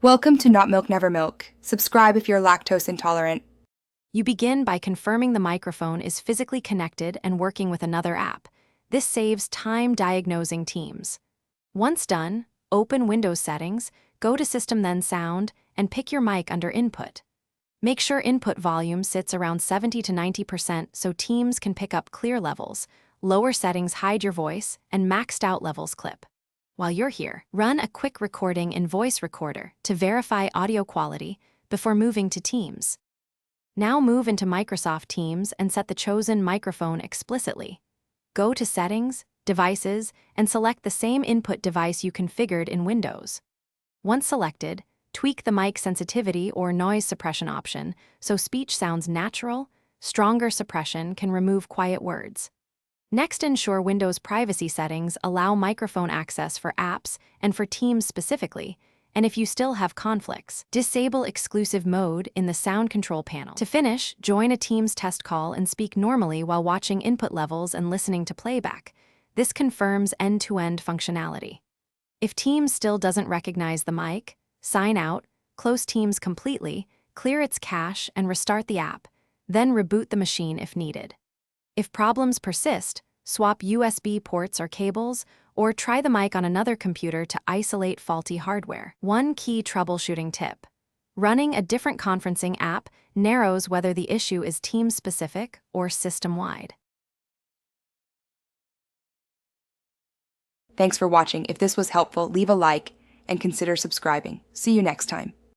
Welcome to Not Milk Never Milk. Subscribe if you're lactose intolerant. You begin by confirming the microphone is physically connected and working with another app. This saves time diagnosing Teams. Once done, open Windows Settings, go to System then Sound, and pick your mic under Input. Make sure input volume sits around 70 to 90% so Teams can pick up clear levels. Lower settings hide your voice, and maxed out levels clip. While you're here, run a quick recording in Voice Recorder to verify audio quality before moving to Teams. Now move into Microsoft Teams and set the chosen microphone explicitly. Go to Settings, Devices, and select the same input device you configured in Windows. Once selected, tweak the mic sensitivity or noise suppression option so speech sounds natural. Stronger suppression can remove quiet words. Next, ensure Windows privacy settings allow microphone access for apps and for Teams specifically, and if you still have conflicts, disable exclusive mode in the sound control panel. To finish, join a Teams test call and speak normally while watching input levels and listening to playback. This confirms end-to-end functionality. If Teams still doesn't recognize the mic, sign out, close Teams completely, clear its cache, and restart the app, then reboot the machine if needed. If problems persist, swap USB ports or cables, or try the mic on another computer to isolate faulty hardware. One key troubleshooting tip: running a different conferencing app narrows whether the issue is Teams-specific or system-wide. Thanks for watching. If this was helpful, leave a like and consider subscribing. See you next time.